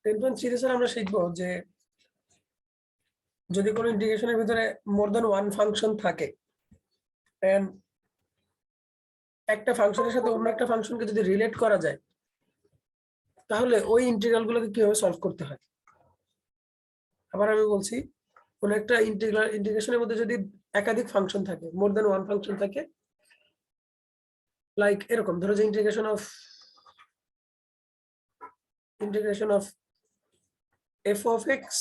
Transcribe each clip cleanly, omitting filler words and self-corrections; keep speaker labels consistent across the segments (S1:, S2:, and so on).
S1: Ten point সিরিজে আমরা শিখবো যে যদি কোনো ইন্টিগ্রেশনের ভিতরে মোর দ্যান ওয়ান ফাংশন থাকে এন্ড একটা ফাংশনের সাথে অন্য একটা ফাংশনকে যদি রিলেট করা যায় তাহলে ওই ইন্টিগ্রাল গুলোকে কিভাবে সলভ করতে হয়। আবার আমি বলছি, কোন একটা ইন্টিগ্রেশনের মধ্যে যদি একাধিক ফাংশন থাকে, more than one function like, লাইক এরকম ধরো যে integration of F of X,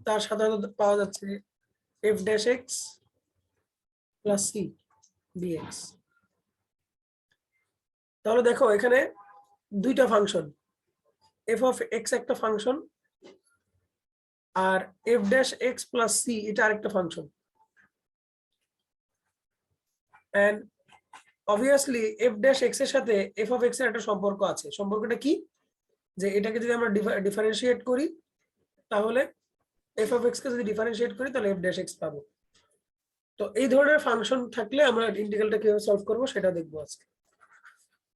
S1: তার সাধারণত পাওয়া যাচ্ছে F dash X plus C DX. তাহলে দেখো এখানে দুইটা ফাংশন, এফ অফ এক্স একটা ফাংশন আর F dash X plus C এটা আরেকটা function. And obviously F dash X এর সাথে এফ অফ এক্স এর একটা সম্পর্ক আছে। সম্পর্কটা কি? যে এটাকে যদি আমরা ডিফারেন্সিয়েট করি তাহলে এফ অফ এক্স কে যদি ডিফারেন্সিয়েট করি তাহলে এফ ড্যাশ এক্স পাবো। তো এই ধরনের ফাংশন থাকলে আমরা ইন্টিগ্রালটা কিভাবে সলভ করব সেটা দেখবো আজকে।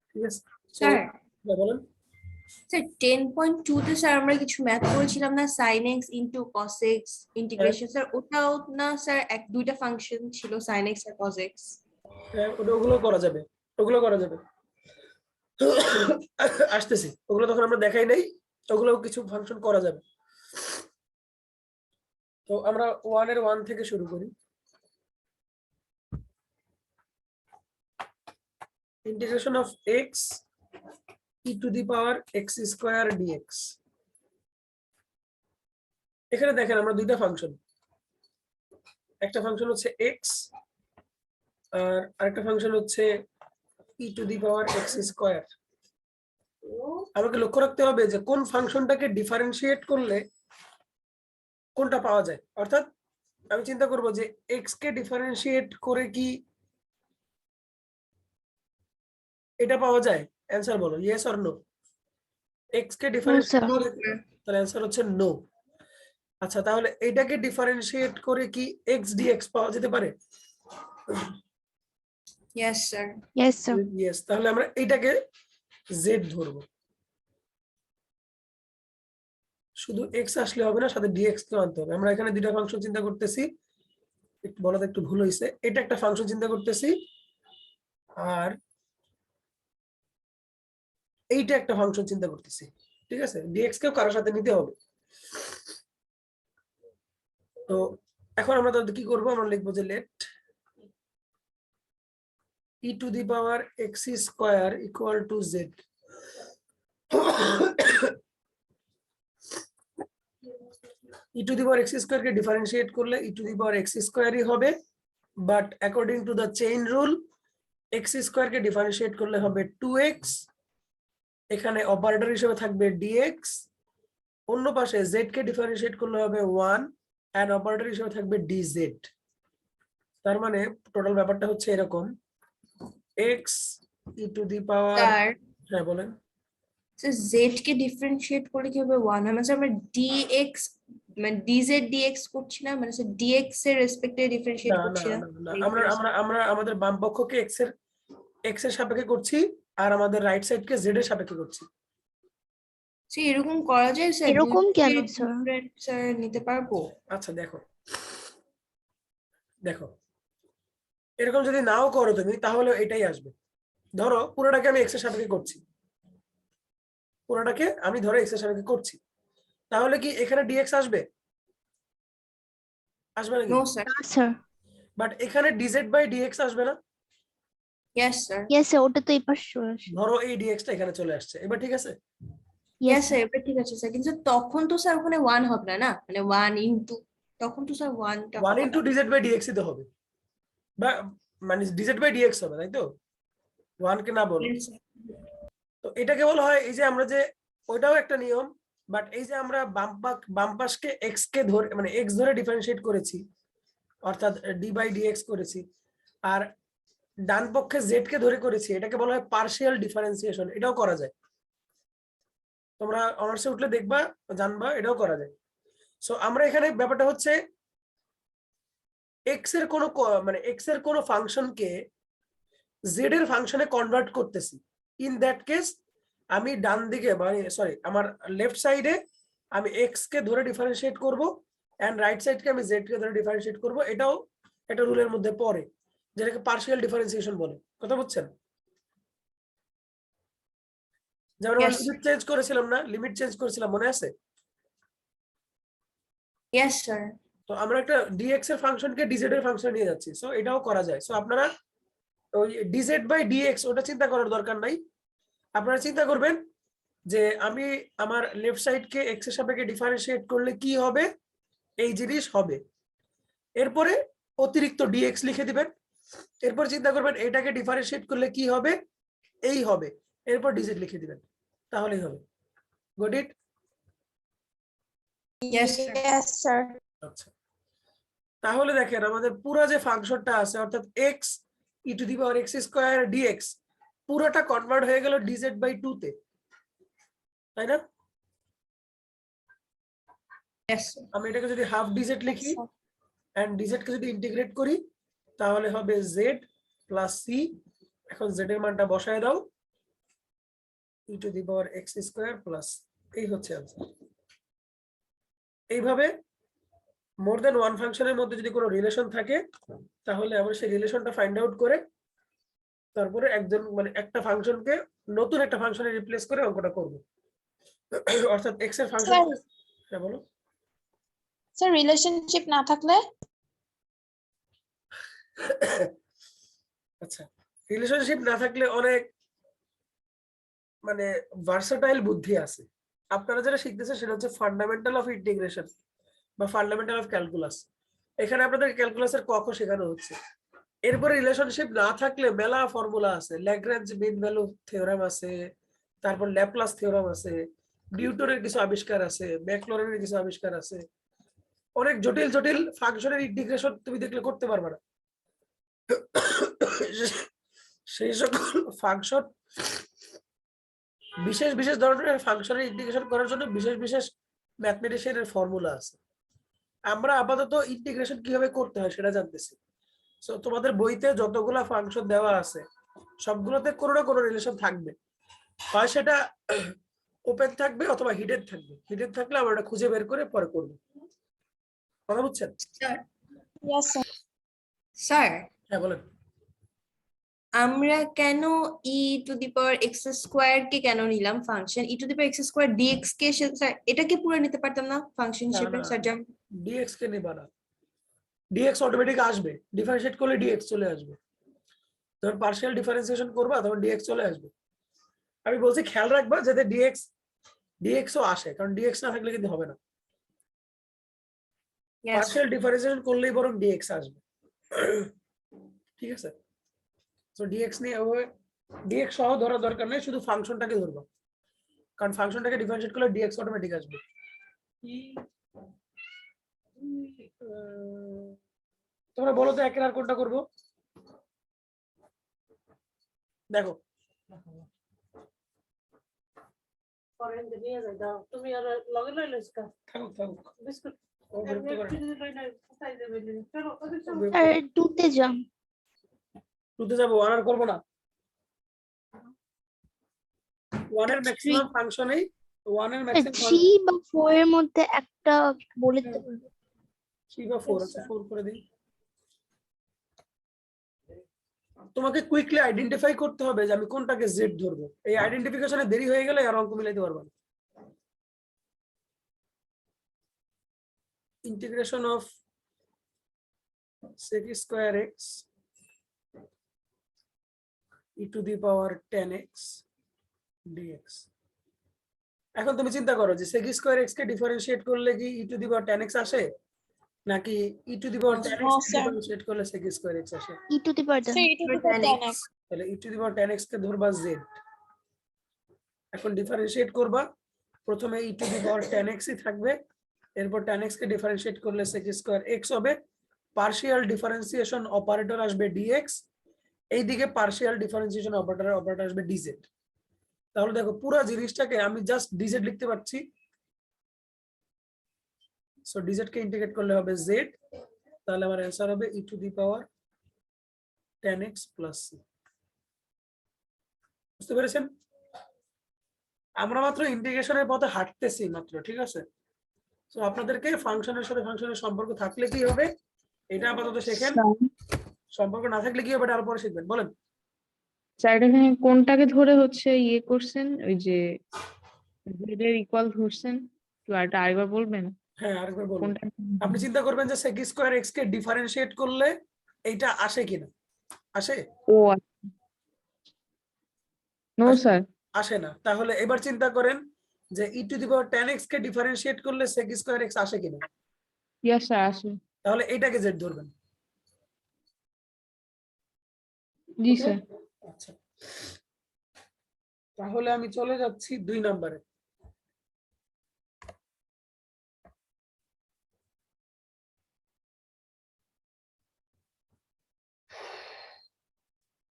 S1: ঠিক আছে
S2: স্যার,
S1: বলেন।
S2: স্যার 10.2 তে স্যার আমরা কিছু ম্যাথ করেছিলাম না, sin x into cos x integration. Sir ওটাও না স্যার দুইটা ফাংশন ছিল, sin x আর cos x।
S1: ওগুলো করা যাবে, ওগুলো করা যাবে। আসতেছি, ওগুলো তখন আমরা দেখাই নাই, ওগুলো কিছু ফাংশন করা যাবে। তো আমরা 1 এর 1 থেকে শুরু করি। Integration of x e to the power x square dx। এখানে দেখেন আমরা দুইটা ফাংশন, একটা ফাংশন হচ্ছে x আর আরেকটা ফাংশন হচ্ছে e to the power x square. আমাকে লক্ষ্য রাখতে হবে যে কোন ফাংশনটাকে ডিফারেন্সিয়েট করলে কোনটা পাওয়া যায়। অর্থাৎ আমি চিন্তা করব যে x কে ডিফারেন্সিয়েট করে কি এটা পাওয়া যায়? অ্যানসার বলো, ইয়েস অর নো। x কে ডিফারেন্সিয়েট করে তাহলে অ্যানসার হচ্ছে নো। আচ্ছা, তাহলে এটাকে ডিফারেন্সিয়েট করে কি x dx পাওয়া যেতে পারে?
S2: Yes sir.
S3: Yes, sir.
S1: Yes. তাহলে আমরা এটাকে z ধরবো। শুধু x আসলে হবে না, সাথে dx কে আনতে হবে। আমরা এখানে দুইটা ফাংশন চিন্তা করতেছি, একটু বলাতে একটু ভুল হয়েছে। এটা একটা ফাংশন চিন্তা করতেছি আর এইটা একটা ফাংশন চিন্তা করতেছি। ঠিক আছে, dx কেও কারোর সাথে নিতে হবে। তো এখন আমরা তাহলে কি করব? আমরা লিখবো যে let e to the power x square equal to z। e to the power x square কে ডিফারেন্সিয়েট করলে e to the power x স্কয়ারই হবে, but according to the chain rule x square কে ডিফারেন্সিয়েট করলে হবে 2x, এখানে operator হিসেবে থাকবে dx, অন্য পাশে z কে ডিফারেন্সিয়েট করলে হবে 1 এন্ড অপারেটর হিসেবে থাকবে dz। তার মানে টোটাল ব্যাপারটা হচ্ছে এরকম, x e to the power,
S2: sir
S1: হ্যাঁ বলেন।
S2: স্যার z কে ডিফারেন্সিয়েট করলে কি হবে 1 হয়, মানে স্যার আমরা dx মানে dz dx করছি না, মানে স্যার dx এর রেসপেক্টে ডিফারেন্সিয়েট
S1: না না
S2: করছি না।
S1: না না, আমরা আমরা আমরা আমাদের বাম পক্ষকে x এর সাপেক্ষে করছি আর আমাদের রাইট সাইডকে z এর সাপেক্ষে করছি।
S2: স্যার এরকম করা যায় স্যার?
S3: এরকম কেন স্যার?
S2: ডিফারেন্ট স্যার নিতে পারবো?
S1: আচ্ছা দেখো দেখো, এরকম যদি নাও করো তুমি তাহলে এটাই আসবে। ধরো পুরোটাকে আমি x এর সাপেক্ষে করছি, পুরোটাকে আমি ধরো x এর সাপেক্ষে করছি, তাহলে কি এখানে dx আসবে? আসবে না?
S2: No sir.
S3: না স্যার।
S1: বাট এখানে dz বাই dx আসবে না?
S2: Yes sir.
S3: Yes, sir. ওটা তো এই পাশে চলে আসে।
S1: ধরো এই dx টা এখানে চলে আসছে, এবার ঠিক আছে?
S2: ইয়েস
S3: Yes,
S2: স্যার, এবার ঠিক আছে স্যার, কিন্তু তখন তো স্যার ওখানে 1 হবে না, না মানে 1 ইনটু, তখন তো স্যার 1টা
S1: 1 into dz by dx E তো হবে, বা মানে dz বাই dx হবে, তাই তো? 1 কে না বলো। তো এটাকে বলা হয়, এই যে আমরা যে ওইটাও একটা নিয়ম, বাট এই যে আমরা বাম পাশকে x কে ধরে মানে x ধরে ডিফারেন্সিয়েট করেছি, অর্থাৎ d বাই dx করেছি, আর ডান পক্ষে z কে ধরে করেছি, এটাকে বলা হয় পার্শিয়াল ডিফারেন্সিয়েশন। এটাও করা যায়, তোমরা অনার্সে উঠলে দেখবা, জানবা, এটাও করা যায়। সো আমরা এখানে ব্যাপারটা হচ্ছে x এর কোনো মানে x এর কোনো ফাংশনকে জেড এর ফাংশনে কনভার্ট করতেছি, ইন দ্যাট কেস আমি ডান দিকে মানে সরি আমার লেফট সাইডে আমি এক্স কে ধরে ডিফারেন্সিয়েট করব এন্ড রাইট সাইডকে আমি জেড কে ধরে ডিফারেন্সিয়েট করব, এটাও একটা রুলের মধ্যে পড়ে যেটাকে পার্শিয়াল ডিফারেন্সিয়েশন বলে। কথা বুঝছেন? যেমন আমরা
S2: Yes.
S1: লিমিট চেঞ্জ করেছিলাম না, লিমিট চেঞ্জ করেছিলাম মনে আছে?
S2: Yes, sir.
S1: তো আমরা একটা ডিএক্স এর ফাংশনকে ডিজেড এর ফাংশন নিয়ে যাচ্ছি, সো এটাও করা যায়। সো আপনারা ওই ডিজেড বাই ডিএক্স ওটা চিন্তা করার দরকার নাই, আপনারা চিন্তা করবেন যে আমি আমার লেফট সাইডকে এক্স এর সাপেক্ষে ডিফারেন্সিয়েট করলে কি হবে, এই জিনিস হবে। এরপরে অতিরিক্ত ডিএক্স লিখে দিবেন, এরপর চিন্তা করবেন এটাকে ডিফারেন্সিয়েট করলে কি হবে, এই হবে, এরপর ডিজেড লিখে দিবেন, তাহলেই হবে। Got it?
S2: Yes, sir.
S3: Yes, sir.
S1: আচ্ছা, তাহলে দেখেন আমাদের পুরো যে ফাংশনটা আছে অর্থাৎ x E to the power x square dx পুরোটা কনভার্ট হয়ে গেল ডিজেড বাই 2 তে, তাই না?
S2: Yes, sir.
S1: আমি এটাকে যদি হাফ ডিজেড লিখি
S3: sir.
S1: এন্ড ডিজেড কে যদি ইন্টিগ্রেট করি তাহলে হবে জেড প্লাস সি। এখন জেড এর মানটা বসায় দাও, E to the power x square plus, এই হচ্ছে आंसर। এইভাবে মোর দ্যান ওয়ান ফাংশনের মধ্যে যদি কোনো রিলেশন থাকে তাহলে আমরা সেই রিলেশনটা ফাইন্ড আউট করে তারপরে একজন মানে একটা ফাংশনকে নতুন একটা ফাংশনে রিপ্লেস করে অঙ্কটা করব। অর্থাৎ এক্স এর ফাংশন,
S4: স্যার
S1: হ্যাঁ বলো।
S4: স্যার রিলেশনশিপ না থাকলে
S1: আচ্ছা, রিলেশনশিপ না থাকলে অনেক মানে ভার্সাটাইল বুদ্ধি আছে। আপনারা যারা শিখতেছেন সেটা হচ্ছে ফান্ডামেন্টাল অফ ইন্টিগ্রেশন বা ফান্ডামেন্টাল অফ ক্যালকুলাস। এখানে আপনাদের ক্যালকুলাসের ক খ শেখানো হচ্ছে। এরপরে রিলেশনশিপ না থাকলে মেলা ফর্মুলা আছে, ল্যাগ্রেঞ্জ মিন ভ্যালু থিওরেম আছে, তারপর ল্যাপ্লাস থিওরেম আছে, নিউটনের কিছু আবিষ্কার আছে, ম্যাকলরেনের কিছু আবিষ্কার আছে। অনেক জটিল জটিল ফাংশনের ইন্টিগ্রেশন তুমি দেখলে করতে পারবে না। সেই সকল ফাংশন বিশেষ বিশেষ ধরনের ফাংশনের ইন্টিগ্রেশন করার জন্য বিশেষ বিশেষ ম্যাথমেটিশিয়ানের ফর্মুলা আছে। আমরা আপাতত ইন্টিগ্রেশন কিভাবে করতে হয় সেটা জানতেছি। সো তোমাদের বইতে যতগুলা ফাংশন দেওয়া আছে সবগুলোতে কোনো না কোনো রিলেশন থাকবে, হয় সেটা ওপেন থাকবে অথবা হিডেন থাকবে। হিডেন থাকলে আমরা এটা খুঁজে বের করে পরে করব। কথা বুঝছেন?
S2: Sir.
S4: ইয়েস স্যার
S2: Sir,
S1: হ্যাঁ বলেন।
S2: আমরা কেন E to the power X square কে কেন নিলাম function, E to the power X square DX কে স্যার এটাকে পুরো নিতে পারতাম না ফাংশন হিসেবে?
S1: না।
S2: স্যার যেমন
S1: ডিএক্স কে নেবা না, ডিএক্স অটোমেটিক আসবে, ডিফারেন্সিয়েট করলে ডিএক্স চলে আসবে। যখন পার্শিয়াল ডিফারেন্সিয়েশন করবা তখন ডিএক্স চলে আসবে। আমি বলছি খেয়াল রাখবা যাতে ডিএক্স ও আসে, কারণ ডিএক্স না থাকলে কিন্তু হবে না।
S2: yes,
S1: পার্শিয়াল ডিফারেন্সিয়েশন করলেই বরং ডিএক্স আসবে। ঠিক আছে? সো ডিএক্স নিয়ে ডিএক্স সহ ধরার দরকার নেই, শুধু ফাংশনটাকে ধরবা, কারণ ফাংশনটাকে ডিফারেন্সিয়েট করলে ডিএক্স অটোমেটিক আসবে। তোমরা বলো তো একের আর কোনটা করবো? দেখো
S5: তুমি আর লগে লইলস কা
S1: থাকুক থাকুক,
S5: বিস্কুট
S1: ও বিরক্ত করে না।
S5: কোথায় যাবে চলো
S3: আর 2 তে যান।
S1: টুতে যাবো, ওয়ান আর করবো না। ওয়ানের ম্যাক্সিমাম ফাংশনেই ওয়ানের ম্যাক্সিমাম
S3: 3 বা 4 এর মধ্যে একটা বলে দিতে পারবেন?
S1: 3 বা 4 আছে, 4 করে দিই। তোমাকে কুইকলি আইডেন্টিফাই করতে হবে যে আমি কোনটাকে জেড ধরবো। এই আইডেন্টিফিকেশনে দেরি হয়ে গেলে আর অঙ্ক মিলাইতে পারবা না। Integration of sec square X E to the power 10x dx। এখন তুমি চিন্তা করো যে sec স্কয়ার এক্স কে ডিফারেন্সিয়েট করলে কি E to the power 10x আসে, নাকি E to the power 10x কে
S4: sir.
S1: ডিফারেন্সিয়েট করলে sec স্কয়ার এক্স আসে?
S3: E to the power
S4: sir এটা তো 10x
S1: তাহলে ই টু দি পাওয়ার 10x কে ধরবা z। এখন ডিফারেন্সিয়েট করবা, প্রথমে ই টু দি পাওয়ার 10x ই থাকবে, এরপর 10x কে ডিফারেন্সিয়েট করলে sec স্কয়ার x হবে, পার্শিয়াল ডিফারেন্সিয়েশন অপারেটর আসবে dx, এইদিকে পার্শিয়াল ডিফারেন্সিয়েশন অপারেটর আসবে dz। তাহলে দেখো পুরো জিনিসটাকে আমি জাস্ট dz লিখতে পারছি। সো dz কে ইন্টিগ্রেট করলে হবে z, তাহলে আমার অ্যানসার হবে E to the power 10x plus c। বুঝতে পেরেছেন? আমরা মাত্র ইন্টিগ্রেশনের পথে হাঁটতেছি মাত্র, ঠিক আছে? তো আপনাদেরকে ফাংশনের সাথে ফাংশনের সম্পর্ক থাকলে কি হবে এটা আপাতত শেখেন, সম্পর্ক না থাকলে কি হবে এটা আরো পরে শিখবেন। বলেন।
S6: স্যার এখানে কোনটাকে ধরে হচ্ছে ইয়ে করছেন, ওই যে z এর ইকুয়াল ধরছেন, একটু আরেকবার বলবেন
S1: হ্যাঁ আরেকবার বলুন।
S6: কোনটা?
S1: আপনি চিন্তা করবেন যে sec স্কয়ার x কে ডিফারেনশিয়েট করলে এইটা আসে কিনা, আসে?
S6: ও নো স্যার।
S1: আসে না। তাহলে এবার চিন্তা করেন যে e to the power tan x কে ডিফারেনশিয়েট করলে sec স্কয়ার x আসে কিনা।
S6: ইয়েস স্যার আসে।
S1: তাহলে এটাকে z ধরবেন।
S6: জি স্যার।
S1: আচ্ছা, তাহলে আমি চলে যাচ্ছি 2 নম্বরে।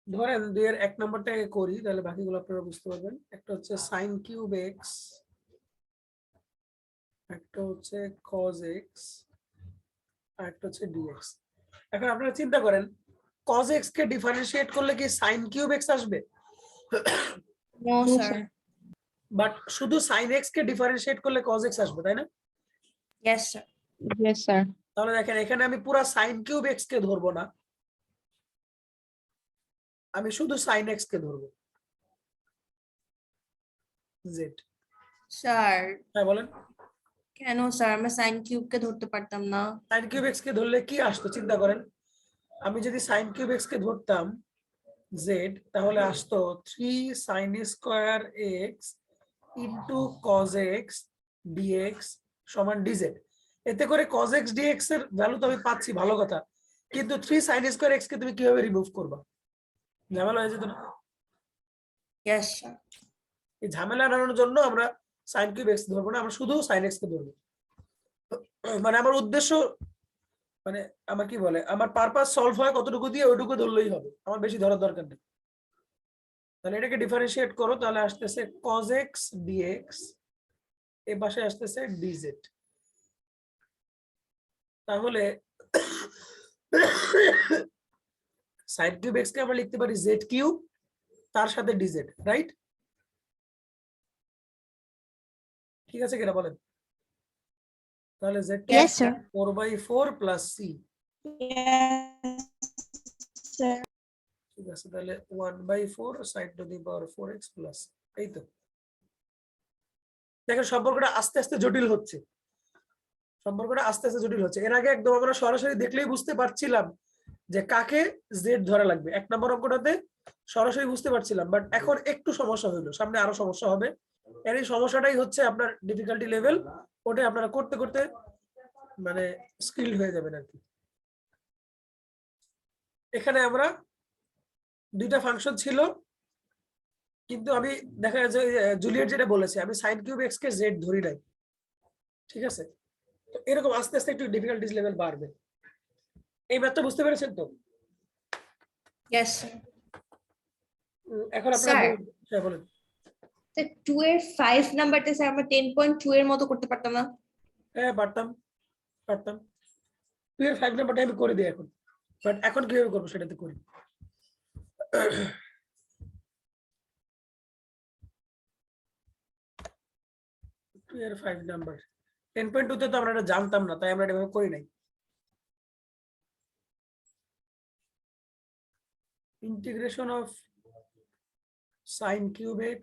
S1: ধরেন 2 এর 1 নম্বরটাকে করি, তাহলে বাকিগুলো আপনারা বুঝতে পারবেন। একটা হচ্ছে sin কিউব x, একটা হচ্ছে cos x, আর একটা হচ্ছে dx। এখন আপনারা চিন্তা করেন cos x কে ডিফারেনশিয়েট করলে কি sin কিউব x আসবে?
S2: No sir.
S1: বাট শুধু sin x কে ডিফারেনশিয়েট করলে cos x আসবে, তাই না?
S2: Yes sir.
S6: Yes sir.
S1: তাহলে দেখেন এখানে আমি পুরো sin কিউব x কে ধরবো না, আমি শুধু sin x কে ধরবো। z।
S2: স্যার
S1: হ্যাঁ বলেন।
S2: কেন স্যার আমরা সাইন কিউব কে ধরতে পারতাম না?
S1: sin কিউব x কে ধরলে কি আসতো চিন্তা করেন। আমি যদি sin কিউব x কে ধরতাম z, তাহলে আসতো 3 sin square x into cos x dx সমান dz। এতে করে cos x dx এর ভ্যালু তো আমি পাচ্ছি, ভালো কথা, কিন্তু 3 sin স্কয়ার x কে তুমি কিভাবে রিমুভ করবা? ঝামেলা হয়ে যেত না?
S2: Yes sir.
S1: এই ঝামেলা এড়ানোর জন্য আমরা sin কিউব x ধরবো না, আমরা শুধু sin x কে ধরবো। মানে আমার উদ্দেশ্য, মানে আমার কি বলে, আমার পারপাস সলভ হয় কতটুকু দিয়ে ওইটুকু ধরলেই হবে, আমার বেশি ধরার দরকার নেই। তাহলে এটাকে ডিফারেন্সিয়েট করো, তাহলে আসতেছে cos x dx, এই পাশে আসতেছে dz। তাহলে sin কিউব x কে আমরা লিখতে পারি z কিউব তার সাথে dz, রাইট? ঠিক আছে কিনা বলেন? তাহলে z
S3: Yes, sir.
S1: 4/4 plus c,
S4: Yes, sir.
S1: ঠিক আছে। তাহলে 1/4 sin to the power 4x plus, এই তো। দেখেন সম্পর্কটা আস্তে আস্তে জটিল হচ্ছে, সম্পর্কটা আস্তে আস্তে জটিল হচ্ছে। এর আগে একদম আমরা সরাসরি দেখলেই বুঝতে পারছিলাম যে কাকে z ধরা লাগবে, 1 নম্বর অঙ্কটাতে সরাসরি বুঝতে পারছিলাম, বাট এখন একটু সমস্যা হইলো, সামনে আরো সমস্যা হবে। এর এই সমস্যাটাই হচ্ছে আপনার ডিফিকাল্টি লেভেল, ওটা আপনারা করতে করতে মানে স্কিলড হয়ে যাবেন আর কি। এখানে আমরা দুইটা ফাংশন ছিল, কিন্তু আমি দেখা যাচ্ছে জুলিয়েট যেটা বলেছে, আমি sin কিউব x কে z ধরি নাই, ঠিক আছে? তো এরকম আস্তে আস্তে একটু ডিফিকাল্টিস লেভেল বাড়বে। এই ম্যাথটা বুঝতে পেরেছেন তো?
S2: Yes sir.
S1: এখন আপনারা
S2: Sir.
S1: বলুন। হ্যাঁ বলেন।
S2: স্যার 2 এর 5 নাম্বারটা স্যার আমরা 10.2 এর মতো করতে পারতাম না?
S1: হ্যাঁ পারতাম, পারতাম। 2 এর 5 নাম্বারটা আমি করে দিই এখন, বাট এখন কিভাবে করবো সেটাতে করি। 2 এর 5 নাম্বার 10.2 তে তো আমরা এটা জানতাম না, তাই আমরা এটা এভাবে করি নাই। Integration of sin cube x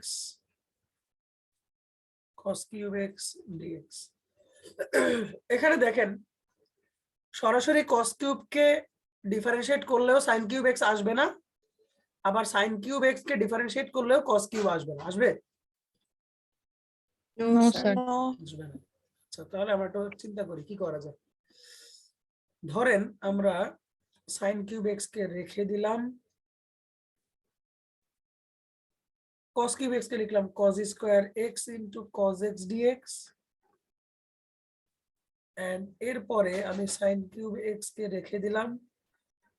S1: cos cube x dx। এখানে দেখেন সরাসরি cos কিউব কে ডিফারেনশিয়েট করলেও sin কিউব x আসবে না, আবার sin কিউব x কে ডিফারেনশিয়েট করলেও cos কিউব আসবে না, আসবে?
S2: No
S6: no
S2: sir.
S6: Sir.
S4: No.
S1: আসবে না। আচ্ছা তাহলে আমরা একটু চিন্তা করি কি করা যায়। ধরেন আমরা sin কিউব x কে রেখে দিলাম, cos কিউব x কে লিখলাম cos square x into cos x dx, and এরপরে আমি sin কিউব x কে রেখে দিলাম,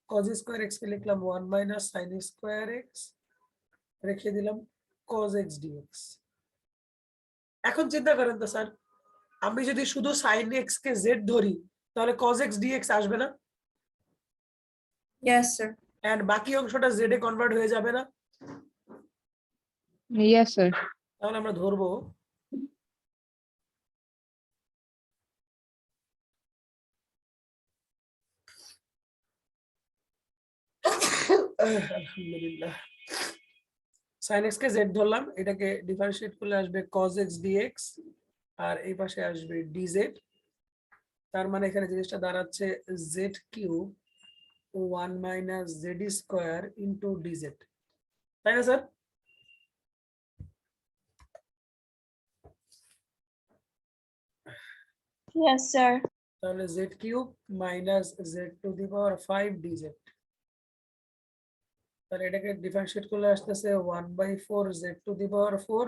S1: cos স্কয়ার x কে লিখলাম 1 মাইনাস sin স্কয়ার x, রেখে দিলাম cos x dx। এখন চিন্তা করেন তো স্যার, আমি যদি শুধু sin x কে z ধরি তাহলে cos x dx আসবে না,
S2: ইয়েস স্যার।
S1: এন্ড বাকি অংশটা z এ কনভার্ট হয়ে যাবে না?
S6: Yes, sir.
S1: তাহলে আমরা ধরবো আলহামদুলিল্লাহ sin x কে z ধরলাম, এটাকে ডিফারেন্সিয়েট করলে আসবে cos x dx আর এই পাশে আসবে dz। তার মানে এখানে জিনিসটা দাঁড়াচ্ছে z cube 1 minus Z square into dz, তাই না স্যার?
S4: Yes, sir.
S1: তাহলে z cube minus z two the power 5 dz, তাহলে এটাকে ডিফারেন্সিয়েট করলে আসতেছে 1/4 z two the power 4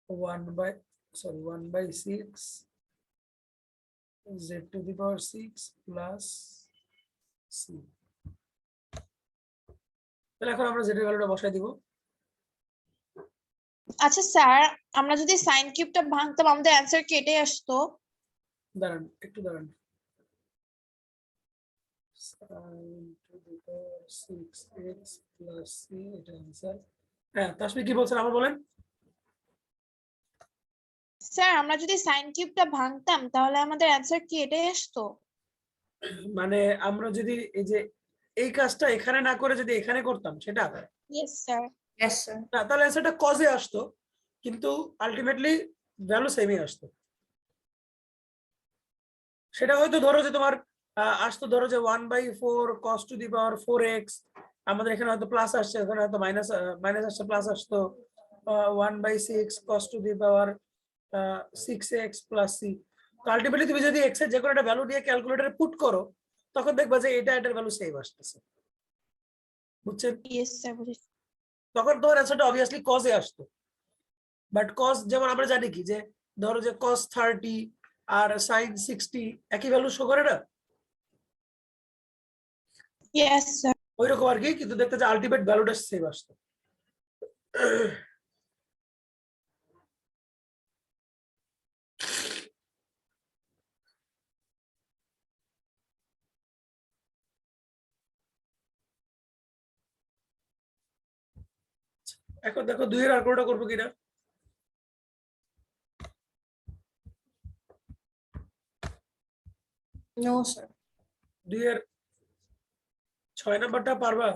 S1: 1/6 z two the power 6 plus c। তাহলে এখন আমরা z এর ভ্যালুটা বসাই দিব।
S4: আচ্ছা স্যার, আমরা যদি সাইন কিউবটা ভাঙতাম আমাদের অ্যান্সার কি এটাই আসতো?
S1: দাঁড়ান একটু দাঁড়ান, sin to the power 6x plus c, এটা आंसर। হ্যাঁ তাসমি কি বলছেন আবার বলেন।
S4: স্যার আমরা যদি সাইন কিউবটা ভাঙতাম তাহলে আমাদের অ্যান্সার কি এটাই আসতো?
S1: মানে আমরা যদি এই যে এই কাজটা এখানে না করে যদি এখানে করতাম সেটা,
S4: ইয়েস স্যার।
S2: Yes, sir.
S1: না তাহলে অ্যান্সারটা কজে আসতো, কিন্তু আলটিমেটলি ভ্যালু সেমই আসতো। সেটা হয়তো ধরো যে তোমার আসতো ধরো যে 1/4 cos two the power 4x, আমাদের এখানে হয়তো প্লাস আসছে, এখানে হয়তো মাইনাস আসছে, প্লাস আসতো 1/6 cos two the power 6x plus c। তো আলটিমেটলি তুমি যদি x এর যে কোনো একটা ভ্যালু দিয়ে ক্যালকুলেটরে পুট করো তখন দেখবা যে এটার ভ্যালু সেম আসতেছে, বুঝছেন?
S4: ইয়েস স্যার, বুঝেছি।
S1: তখন তোমার অ্যান্সারটা অবভিয়াসলি কজে আসতো। বাট কজ যেমন আমরা জানি কি যে ধরো যে cos 30 আর sin 60 একই ভ্যালু শো করে না,
S4: ইয়েস স্যার।
S1: ওইরকম আর কি, কিন্তু দেখতে যে আলটিমেট ভ্যালুটা সেম আসতো। এখন দেখো 2 এর আর কোনটা করবো কিনা।
S2: No, sir.
S1: 2 এর 6 নাম্বারটা পারবা?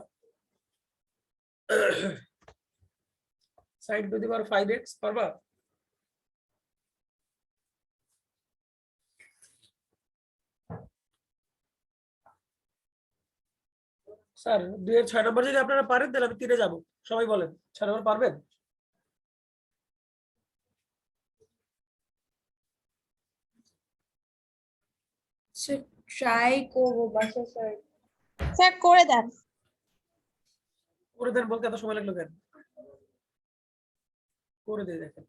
S1: sin to the power 5x পারবা? স্যার 2 এর 6 নাম্বার যদি আপনারা পারেন তাহলে আমি 3 এ যাবো, সবাই বলেন 6 নাম্বার পারবেন?
S2: Sir, try করবো বাসা স্যার।
S4: স্যার করে দেন।
S1: করে দেন বলতে এত সময় লাগলো কেন? করে দিয়ে দেখেন।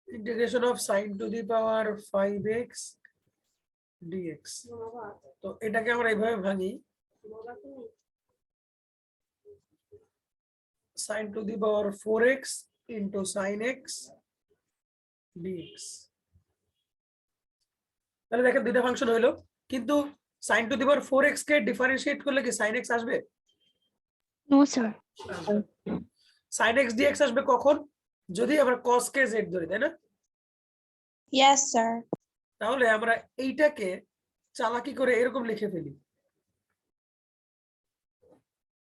S1: Integration of sin to the power 5x dx, তো এটাকে আমরা এইভাবে ভাঙি, sin to the power 4x into sin x dx। তাহলে দেখেন দুইটা ফাংশন হইলো, কিন্তু sin to the power 4x কে ডিফারেন্সিয়েট করলে কি sin x আসবে?
S3: No sir.
S1: sin x dx আসবে কখন? যদি আমরা cos কে z ধরি, তাই না?
S4: Yes sir.
S1: তাহলে আমরা এইটাকে চালাকি করে এরকম লিখে ফেলি,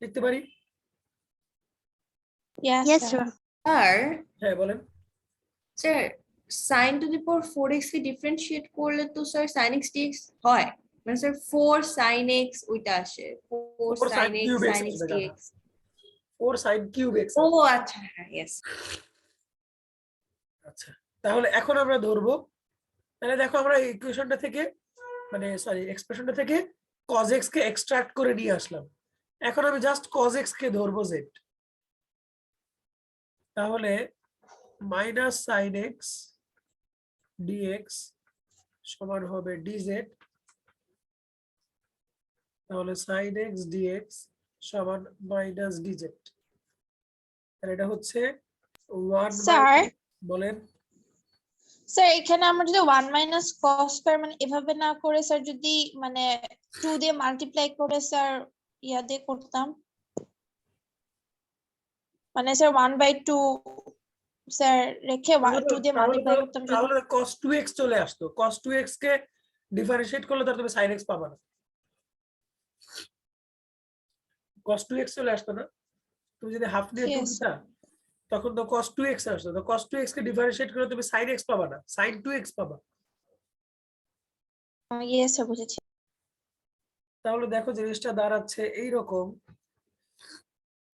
S1: লিখতে পারি?
S4: Yes
S3: yes
S4: sir.
S3: স্যার।
S2: আর
S1: হ্যাঁ বলেন।
S2: Sir sin to the power 4x কে ডিফারেন্সিয়েট করলে তো স্যার sin x dx হয়, মানে স্যার 4 sin x ওইটা আসে, 4
S1: 4 sin
S2: sin x
S1: cube x
S2: sin x
S1: আসবে
S2: dx।
S1: 4 sin cube x।
S2: ও আচ্ছা, হ্যাঁ, yes.
S1: আচ্ছা তাহলে এখন আমরা ধরবো, তাহলে দেখো আমরা ইকুয়েশনটা থেকে মানে সরি এক্সপ্রেশনটা থেকে cos x কে এক্সট্রাক্ট করে নিয়ে আসলাম, এখন আমি জাস্ট cos x কে ধরবো z, তাহলে মাইনাস sin x dx সমান হবে dz, তাহলে sin x dx সমান মাইনাস dz, আর এটা হচ্ছে 1
S4: স্যার।
S1: বলেন।
S4: স্যার এখানে আমরা যদি 1 মাইনাস cos স্কয়ার মানে এভাবে না করে স্যার যদি মানে 2 দিয়ে মাল্টিপ্লাই করে স্যার ইয়া দিয়ে করতাম। মানে স্যার 1/2 স্যার রেখে 2 দিয়ে মাল্টিপ্লাই করতাম যদি
S1: তাহলে cos 2x চলে আসতো। cos 2x কে ডিফারেন্সিয়েট করলে তাহলে তুমি sin x পাবা না। cos 2x চলে আসতো না, তুমি যদি হাফ দিয়ে 2
S4: Yes.
S1: দিতা তখন তো cos 2x আসতো। তো cos 2x কে ডিফারেন্সিয়েট করে তুমি sin x পাবা না, sin 2x পাবা।
S4: ইয়েস স্যার বুঝেছি।
S1: তাহলে দেখো জিনিসটা দাঁড়াচ্ছে এইরকম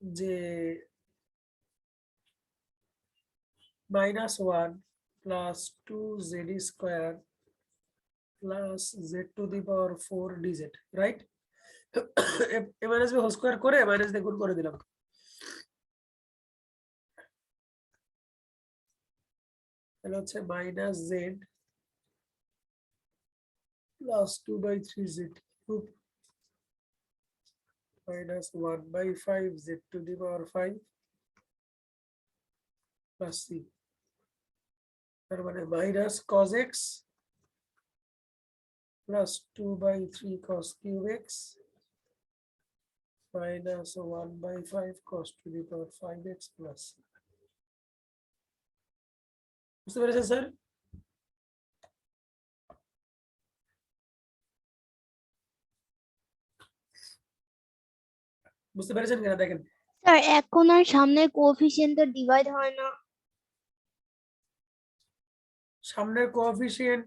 S1: যে -1 plus 2z square plus z to the power 4 dz, right? a minus b whole square করে মাইনাস দিয়ে গুণ করে দিলাম। তাহলে হচ্ছে -z plus 2/3z cube minus 1/5 z to the power 5 plus c, তার মানে minus cos x plus 2/3 cos cube x minus 1/5 cos to the power 5x plus c। বুঝতে পেরেছেন স্যার? বুঝতে পেরেছেন কিনা দেখেন।
S3: স্যার এখন আর সামনে কোএফিসিয়েন্ট তো ডিভাইড হয় না।
S1: সামনের কোএফিসিয়েন্ট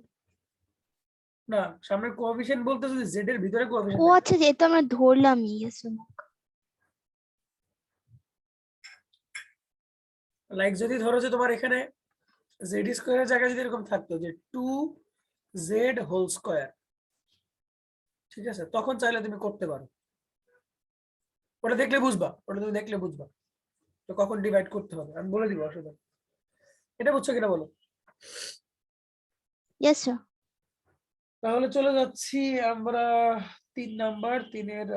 S1: না, সামনের কোএফিসিয়েন্ট বলতে যদি z এর ভিতরে
S3: ও
S1: কোএফিসিয়েন্ট
S3: আচ্ছা, যেটা আমরা ধরলাম ইয়েস।
S1: লাইক যদি ধরো যে তোমার এখানে z স্কয়ারের জায়গায় যদি এরকম থাকতো যে 2z হোল স্কয়ার, ঠিক আছে, তখন চাইলে তুমি করতে পারো। ওটা দেখলে বুঝবা, ওটা তুমি দেখলে বুঝবা তো কখন ডিভাইড করতে হবে আমি বলে দিব, অসুবিধা নেই। এটা বুঝছো কিনা বলো?
S3: Yes sir.
S1: তাহলে চলে যাচ্ছি আমরা 3 নাম্বার, 3-এর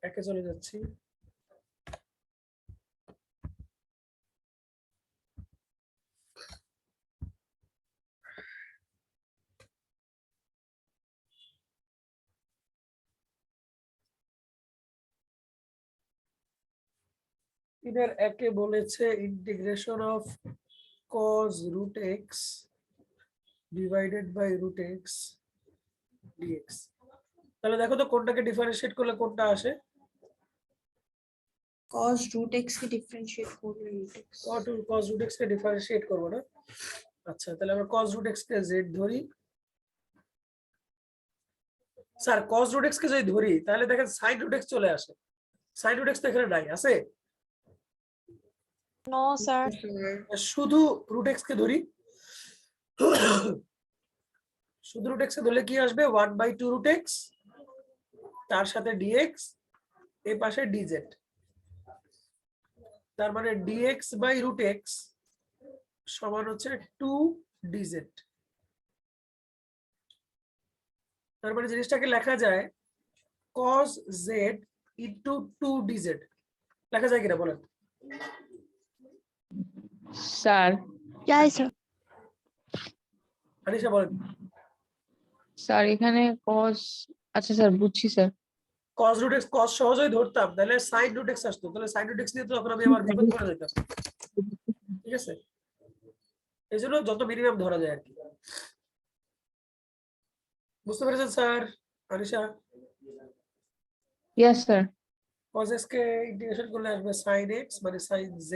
S1: একে চলে যাচ্ছি। এর একে বলেছে integration of cos root x divided by root x dx। তাহলে দেখো তো কোনটাকে ডিফারেন্সিয়েট করলে কোনটা আসে।
S2: cos root x কে ডিফারেন্সিয়েট করলে root x।
S1: cos root x কে ডিফারেন্সিয়েট করব না। আচ্ছা তাহলে আমরা cos root x কে z ধরি। স্যার cos root x কে যদি ধরি তাহলে দেখেন sin root x চলে আসে। sin root x তো এখানে নাই, আছে?
S4: No sir.
S1: শুধু root x কে ধরি, শুধু root x কে ধরলে কি আসবে 1/2 root x, তার সাথে dx, এই পাশে dz, তার মানে dx বাই root x সমান হচ্ছে 2 dz। তার মানে জিনিসটাকে লেখা যায় cos z into 2 dz। লেখা যায় কিনা বলেন?
S6: স্যার
S3: যাই স্যার।
S1: আনিশা বলেন।
S6: স্যার এখানে cos, আচ্ছা স্যার বুঝছি sir.
S1: cos root x cos সহজেই ধরতাম তাহলে sin root x আসতো, তাহলে sin root x নিয়ে তো তখন আমি আবার বিপদ করে যেতাম, ঠিক আছে? এই জন্য যত মিনিমাম ধরা যায় আর কি। বুঝতে পেরেছেন sir? Anisha
S6: yes sir.
S1: cos x কে ইন্টিগ্রেশন করলে আসবে sin x মানে sin z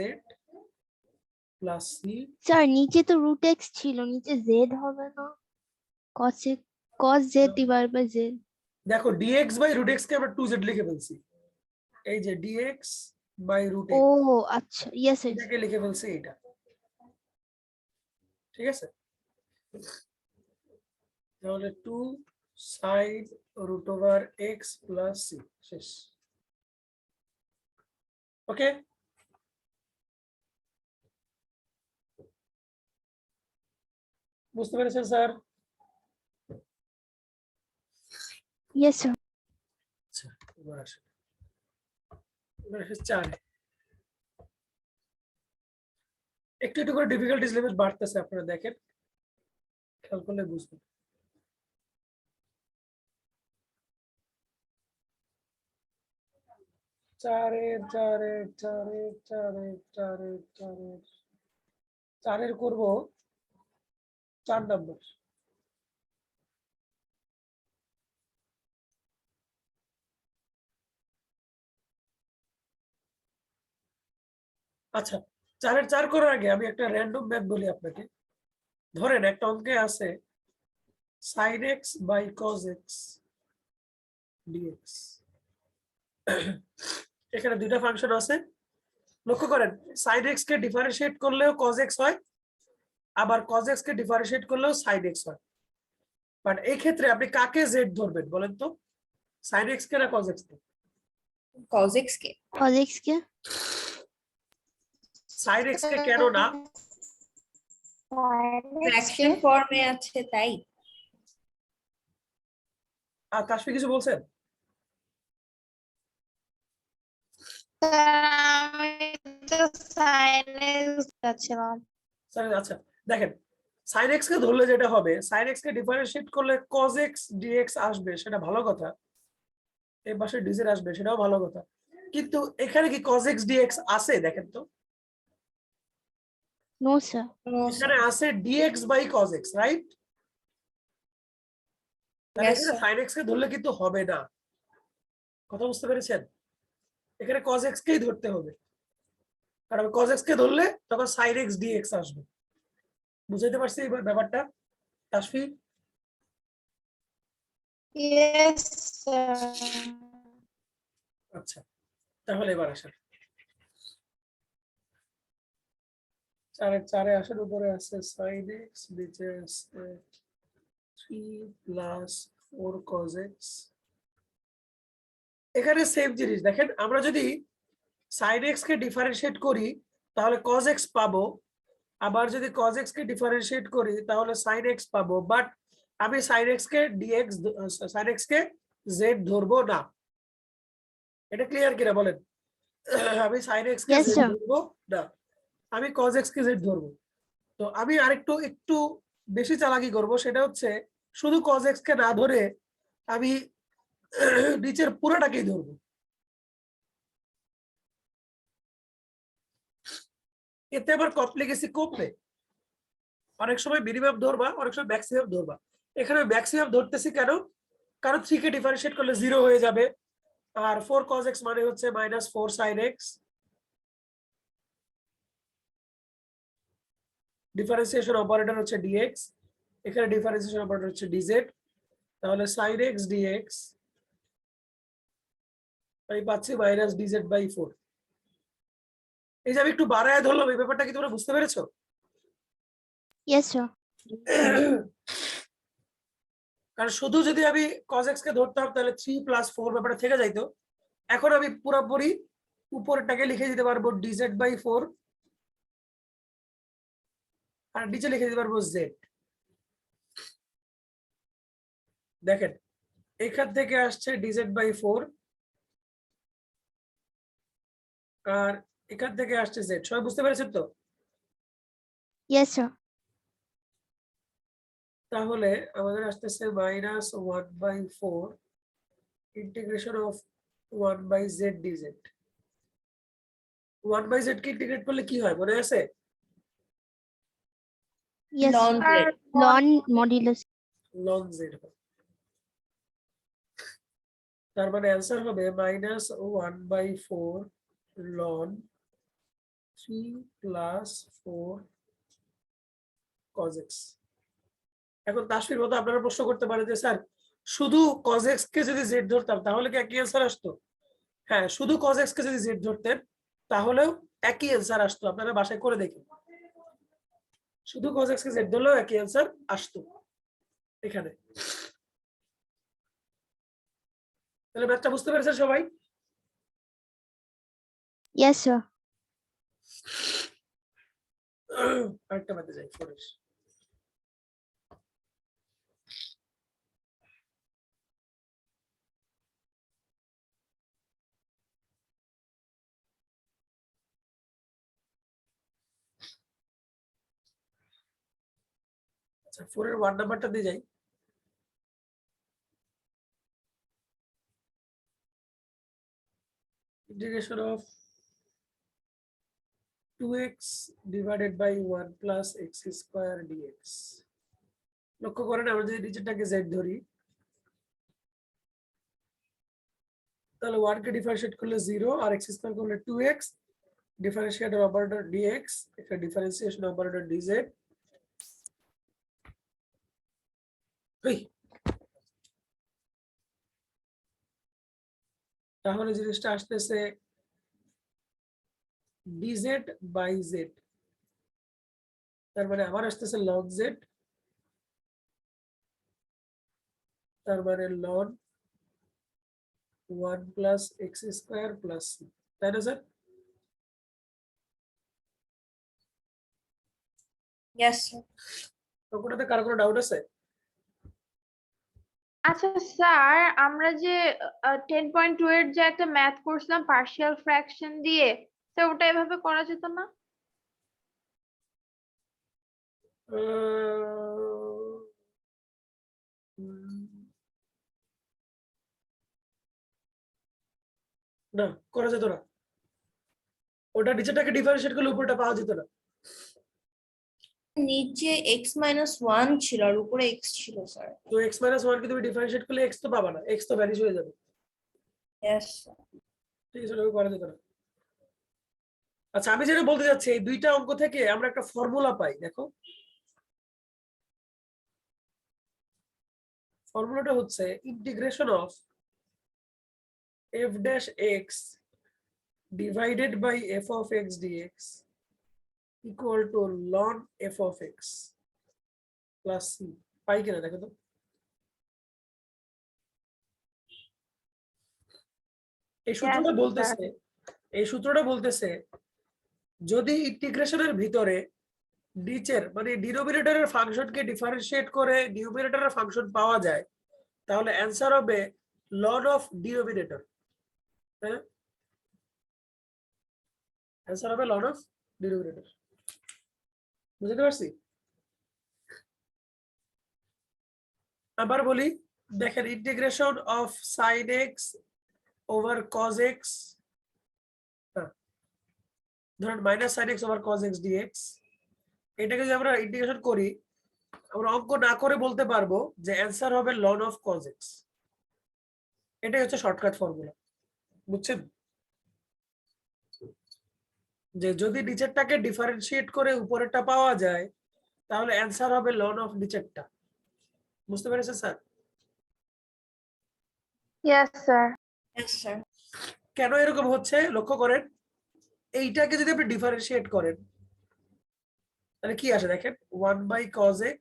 S1: plus c।
S3: Sir নিচে তো রুট এক্স ছিল, নিচে জেড হবে না? cos z divide by z.
S1: দেখো dx বাই root x কে আমরা 2z লিখে ফেলছি, এই যে dx বাই root
S3: ও
S1: x
S3: আচ্ছা, ইয়েস স্যার।
S1: এটাকে লিখে ফেলছি এটা, ঠিক আছে? তাহলে 2 sin root over x plus c শেষ। ওকে, বুঝতে পেরেছেন স্যার?
S3: Yes sir.
S1: আচ্ছা এবার আসেন, এবার আসে 4। একটু একটু করে ডিফিকাল্টিজ লেভেল বাড়তেছে, আপনারা দেখেন, খেয়াল করলে বুঝবেন। চারের করবো 4 নম্বর। আচ্ছা, 4-এর 4 করার আগে আমি একটা র্যান্ডম ম্যাথ বলি আপনাকে। ধরেন একটা অঙ্কে আছে sin x by cos x dx। এখানে দুইটা ফাংশন আছে, লক্ষ্য করেন sin x কে ডিফারেন্সিয়েট করলেও cos x হয়, আবার cos x কে ডিফারেন্সিয়েট করলেও sin x হয়। বাট এই ক্ষেত্রে আপনি কাকে z ধরবেন বলেন তো, sin x কে না cos x কে?
S2: cos x কে
S3: cos x কে
S1: sin x কে কেন না?
S2: ফ্র্যাকশন ফর্মে আছে তাই।
S1: আর তাসফি কিছু বলছেন?
S4: আমি তো সাইন যাচ্ছিলাম।
S1: আচ্ছা দেখেন, sin x কে ধরলে যেটা হবে, sin x কে ডিফারেন্সিয়েট করলে cos x dx আসবে, সেটা ভালো কথা। এই পাশে dz আসবে, সেটাও ভালো কথা। কিন্তু এখানে কি cos x dx আছে দেখেন তো?
S3: নো স্যার
S1: এখানে আছে dx by cos x, right? তাহলে
S2: Yes,
S1: এখানে
S2: sir.
S1: sin x কে ধরলে কিন্তু হবে না। কথা বুঝতে পেরেছেন? এখানে cos x কেই ধরতে হবে, কারণ cos x কে ধরলে তখন sin x dx আসবে। বুঝাইতে পারছি এবার ব্যাপারটা তাসফি?
S4: Yes sir.
S1: আচ্ছা, তাহলে এবার আসেন 4-এর 4-এ আসার উপরে আছে sin x, নিচে আছে 3 plus 4 cos x। এখানে সেম জিনিস দেখেন, আমরা যদি sin x কে ডিফারেন্সিয়েট করি তাহলে cos x পাবো, আবার যদি cos x কে ডিফারেন্সিয়েট করি তাহলে sin x পাবো। বাট আমি sin x কে dx sin x কে z ধরবো না। এটা ক্লিয়ার কিনা বলেন? আমি sin x কে
S3: Yes,
S1: z
S3: sir.
S1: ধরবো না, আমি cos x কে z ধরবো। তো আমি আরেকটু একটু বেশি চালাকি করব, সেটা হচ্ছে শুধু cos x কে না ধরে আমি নিচের পুরোটাকেই ধরবো। এতে আবার কমপ্লিকেসি কমবে। অনেক সময় মিনিমাম ধরবা, অনেক সময় ম্যাক্সিমাম ধরবা। এখানে ম্যাক্সিমাম ধরতেছি কেন? কারণ 3 কে ডিফারেন্সিয়েট করলে 0 হয়ে যাবে, আর 4 cos x মানে হচ্ছে -4 sin x। ডিফারেন্সিয়েশন অপারেটর হচ্ছে dx, এখানে ডিফারেন্সিয়েশন অপারেটর হচ্ছে dz। তাহলে sin x dx আমি পাচ্ছি -dz/4। এই যে আমি একটু বাড়ায় ধরলাম, এই ব্যাপারটা কি তোমরা বুঝতে পেরেছো?
S3: yes sir
S1: কারণ শুধু যদি আমি cos x কে ধরতাম তাহলে 3 + 4 ব্যাপারটা থেকে যাইতো। এখন আমি পুরোপুরি উপরটাকে লিখে দিতে পারবো dz/4, আর নিচে লিখে দিতে পারবো z। দেখেন এখান থেকে আসছে dz/4, আর এখান থেকে আসছে z। সবাই বুঝতে পেরেছেন তো?
S3: yes sir
S1: তাহলে আমাদের আসতেছে -1/4 integration of 1/z dz। 1/z K integrate করলে কি হয় মনে আছে?
S3: yes
S2: ln z
S3: ln modulus
S1: ln z হয়। তার মানে অ্যান্সার হবে -1/4 ln 3 + 4 cos x। এখন তাসফির মতো আপনারা প্রশ্ন করতে পারেন যে স্যার শুধু cos x কে যদি z ধরতাম তাহলে কি একই অ্যান্সার আসতো? হ্যাঁ, শুধু cos x কে যদি z ধরতেন তাহলেও একই অ্যান্সার আসতো। আপনারা বাসায় করে দেখুন, শুধু cos x কে z ধরলেও একই অ্যান্সার আসতো এখানে। তাহলে ম্যাথটা বুঝতে পেরেছেন সবাই?
S3: yes sir
S1: আরেকটা ম্যাথে যাই, ফরেশ। আচ্ছা, 4 এর 1 নাম্বারটা দিয়ে যাই। integration of 2x divided by 1 plus x square dx. লক্ষ্য করেন আমরা যদি নিচেরটাকে z ধরি তাহলে 1 কে ডিফারেন্সিয়েট করলে 0 আর x স্কয়ার করলে 2x ডিফারেন্সিয়েট অপারেটর dx এটা ডিফারেন্সিয়েশন অপারেটর dz এই তাহলে জিনিসটা আসতেছে dz বাই z তার মানে আমার আসতেছে log z তার মানে ln 1 plus x square plus c তাই না স্যার
S2: Yes, sir.
S1: তো কোনটাতে কারো কোনো ডাউট আছে
S7: আচ্ছা স্যার আমরা যে 10.2 এর যে একটা ম্যাথ করছিলাম পার্শিয়াল ফ্র্যাকশন দিয়ে স্যার ওটা এভাবে করা যেত না?
S1: না করা যেত না ওটা নিচেটাকে ডিফারেন্সিয়েট করলে উপরটা পাওয়া যেত না
S2: নিচে x minus 1 ছিল আর উপরে x ছিল স্যার।
S1: তো x minus 1 কে তুমি ডিফারেন্সিয়েট করলে x তো পাবা না x তো ভ্যানিশ হয়ে যাবে
S2: Yes, sir.
S1: ঠিক আছে ওটা করা যেত না আচ্ছা আমি যেটা বলতে যাচ্ছি এই দুইটা অঙ্ক থেকে আমরা একটা ফর্মুলা পাই দেখো ফর্মুলাটা হচ্ছে integration of f dash x divided by f of x dx equal to ln f of x plus c পাই কিনা দেখো তো এই সূত্রটা বলতেছে যদি ইন্টিগ্রেশনের ভিতরে নিচের মানে ডিনোমিনেটরের ফাংশনকে ডিফারেন্সিয়েট করে নিউমিনেটরের ফাংশন পাওয়া যায় তাহলে অ্যানসার হবে ln of denominator তাই না অ্যানসার হবে ln of denominator বুঝতে পারছি আবার বলি দেখেন integration of sin x over cos x ধরেন minus sin x over cos x dx এটাকে যদি আমরা ইন্টিগ্রেশন করি আমরা অঙ্ক না করে বলতে পারবো যে অ্যানসার হবে ln of cos x এটাই হচ্ছে শর্টকাট ফর্মুলা বুঝছেন যে যদি নিচেরটাকে ডিফারেন্সিয়েট করে উপরেরটা পাওয়া যায় তাহলে অ্যানসার হবে ln of নিচেরটা বুঝতে পেরেছেন sir
S7: yes sir.
S2: Yes, sir.
S1: কেন এরকম হচ্ছে লক্ষ্য করেন এইটাকে যদি আপনি ডিফারেন্সিয়েট করেন তাহলে কি আসে দেখেন 1 by cos x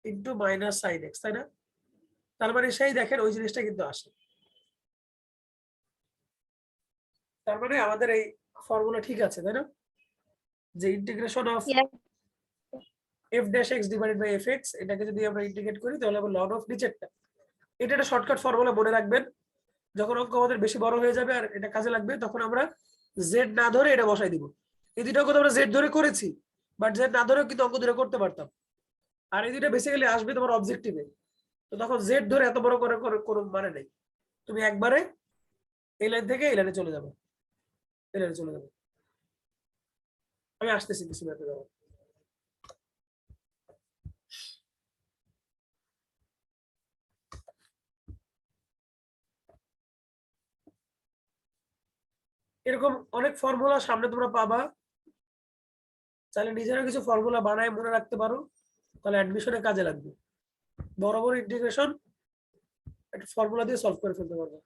S1: into minus sin x তাই না তার মানে সেই দেখেন ওই জিনিসটা কিন্তু আসে তার মানে আমাদের এই ফর্মুলা ঠিক আছে তাই না যে integration of f dash x divided by fx এটাকে যদি আমরা ইন্টিগ্রেট করি তাহলে হবে ln of নিচেরটা এটা একটা শর্টকাট ফর্মুলা মনে রাখবেন যখন অঙ্ক আমাদের বেশি বড় হয়ে যাবে আর এটা কাজে লাগবে তখন আমরা z না ধরে এটা বসাই দিব এই দুটো অঙ্ক তো আমরা z ধরে করেছি বাট z না ধরেও কিন্তু অঙ্ক দুটো করতে পারতাম আর এই দুটো বেসিক্যালি আসবে তোমার অবজেক্টিভে তো তখন z ধরে এত বড় করে কোনো মানে নেই তুমি একবারে এই লাইন থেকে এই লাইনে চলে যাবে এই লাইনে চলে যাবে আমি আসতেছি কিছু ব্যাপারে যাবো এরকম অনেক ফর্মুলা সামনে তোমরা পাবা চাইলে নিজেরা কিছু ফর্মুলা বানায় মনে রাখতে পারো তাহলে অ্যাডমিশনে কাজে লাগবে বড় বড় ইন্টিগ্রেশন একটা ফর্মুলা দিয়ে সলভ করে ফেলতে পারবে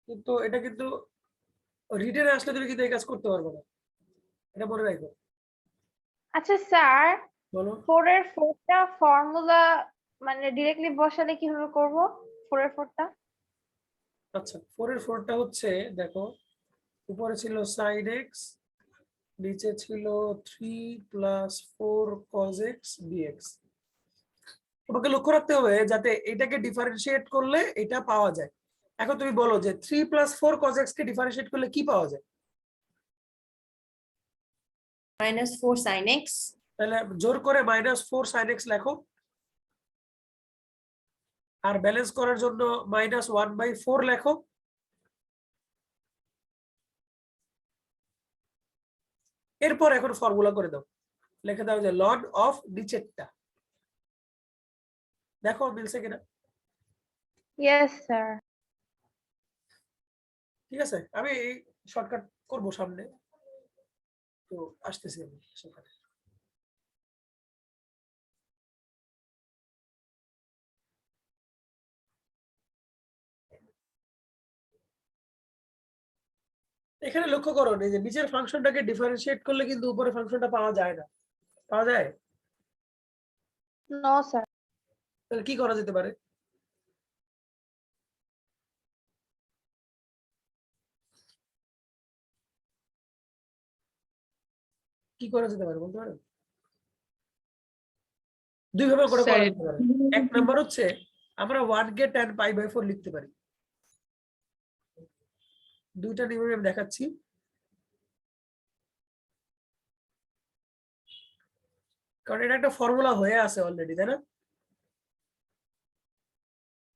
S1: কিন্তু এটা কিন্তু রিটেনে আসলে তুমি কিন্তু এই কাজ করতে পারবে না এটা মনে রাখো
S7: আচ্ছা স্যার
S1: বলো
S7: 4 এর 4টা ফর্মুলা মানে ডাইরেক্টলি বসালে কিভাবে করব 4 এর 4টা
S1: আচ্ছা 4 এর 4টা হচ্ছে দেখো উপরে ছিল sin x নিচে ছিল 3 plus 4 cos x dx তোমাকে লক্ষ্য রাখতে হবে যাতে এটাকে ডিফারেন্সিয়েট করলে এটা পাওয়া যায় এখন তুমি বলো যে 3 plus 4 cos x কে ডিফারেন্সিয়েট করলে কি পাওয়া যায়
S2: Minus 4 sin x.
S1: তাহলে জোর করে -4 sin x লেখো আর ব্যালেন্স করার জন্য -1/4 লেখো। এরপর এখন ফর্মুলা করে দাও, লিখে দাও যে লন অফ নিচেরটা। দেখো মিলছে কিনা।
S7: Yes sir.
S1: ঠিক আছে, আমি শর্টকাট করব সামনে, তো আসতেছি আমি সেখানে। এখানে লক্ষ্য করো এই যে নিচের ফাংশনটাকে ডিফারেন্সিয়েট করলে কিন্তু উপরের ফাংশনটা পাওয়া যায় না। পাওয়া যায়?
S7: No sir.
S1: তাহলে কি করা যেতে পারে? কি করা যেতে পারে বলতে পারেন? দুই ভাবে করে করা
S6: স্যার
S1: যেতে পারে। এক নাম্বার হচ্ছে আমরা 1 কে tan π/4 লিখতে পারি। দুইটা নিয়মে আমি দেখাচ্ছি। কারণ এটা একটা ফর্মুলা হয়ে আছে অলরেডি, তাই না?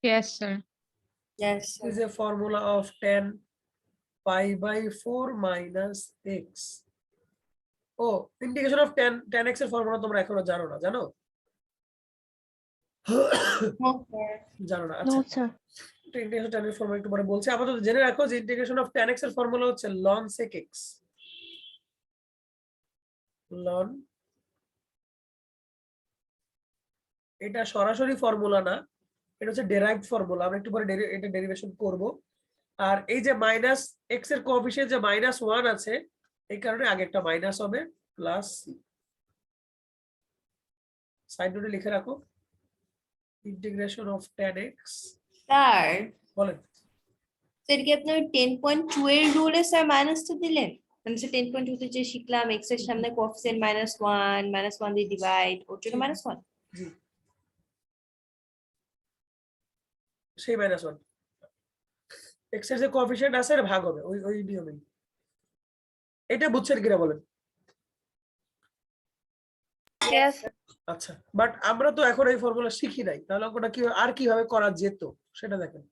S6: Yes sir.
S2: Yes,
S1: This is a formula of tan π/4 minus x. ও ইন্টিগ্রেশন অফ tan x এর ফর্মুলা তোমরা এখনো জানো না, জানো?
S2: no, sir.
S1: জানো না,
S3: নো
S1: আচ্ছা।
S3: স্যার।
S1: তো ইন্টিগ্রেশন tan এর ফর্মুলা একটু পরে বলছি। আপাতত জেনে রাখো যে ইন্টিগ্রেশন অফ tan x এর ফর্মুলা হচ্ছে ln sec x। ln, এটা সরাসরি ফর্মুলা না, এটা হচ্ছে ডেরাইভড ফর্মুলা। আমরা একটু পরে এটা ডেরিভেশন করব। আর এই যে মাইনাস এক্স এর কোএফিসিয়েন্ট যে -1 আছে, এই কারণে আগে একটা মাইনাস হবে প্লাস সি। সাইড নোটে লিখে রাখো integration of tan x।
S2: Sir,
S1: বলেন।
S2: স্যার কি আপনার 10.2 এর রুলে স্যার মাইনাসটা দিলেন? মানে স্যার 10.2 তে যে শিখলাম x এর সামনে কোএফিসিয়েন্ট -1 দিয়ে ডিভাইড, ওর জন্য -1।
S1: জি, সেই -1 এক্স এর যে কোএফিসিয়েন্ট আছে এর ভাগ হবে ওই নিয়মেই। এটা বুঝছেন কিনা বলেন?
S7: ইয়েস।
S1: আচ্ছা, বাট আমরা তো এখন এই ফর্মুলা শিখি নাই, তাহলে অঙ্কটা কি আর কিভাবে করা যেত সেটা দেখেন।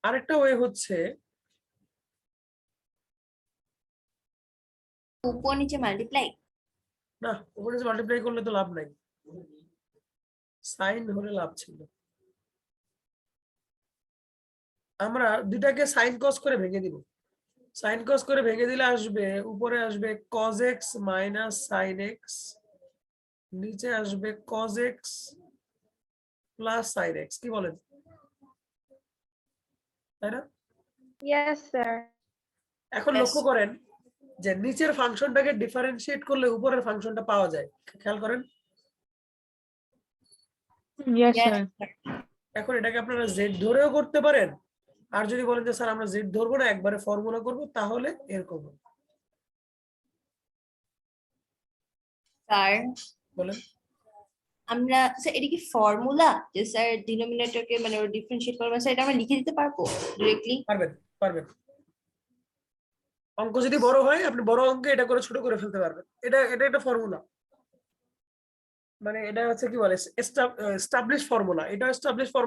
S1: আরেকটা ওয়ে হচ্ছে
S2: উপর নিচে মাল্টিপ্লাই।
S1: না, উপরে মাল্টিপ্লাই করলে তো লাভ নাই, সাইন হলে লাভ ছিল। আমরা দুটাকে সাইন কস করে ভেঙে দিব। সাইন কস করে ভেঙে দিলে আসবে, উপরে আসবে cos x minus sin x, নিচে আসবে cos x plus sin x। কি বলেন, তাই না?
S7: Yes sir.
S1: এখন
S2: Yes.
S1: লক্ষ্য করেন যে নিচের ফাংশনটাকে ডিফারেন্সিয়েট করলে উপরের ফাংশনটা পাওয়া যায়, খেয়াল করেন।
S6: Yes
S2: Yes,
S6: sir.
S2: sir.
S1: এখন এটাকে আপনারা জেড ধরেও করতে পারেন, আর যদি বলেন যে স্যার আমরা জেড ধরবো না একবারে ফর্মুলা করব, তাহলে এরকম হবে।
S2: স্যার
S1: বলেন।
S2: আমরা স্যার এটা কি ফর্মুলা যে স্যার ডিনোমিনেটরকে মানে ওর ডিফারেন্সিয়েট করবে, স্যার এটা আমরা লিখে দিতে পারবো ডিরেক্টলি?
S1: পারবেন, পারবেন। অঙ্ক যদি বড় হয় আপনি বড় অঙ্কে এটা করে ছোট করে ফেলতে পারবেন। এটা এটা একটা ফর্মুলা, মানে এটা হচ্ছে কি বলে এস্টাবলিশ ফর্মুলা। এটা এস্টাবলিশ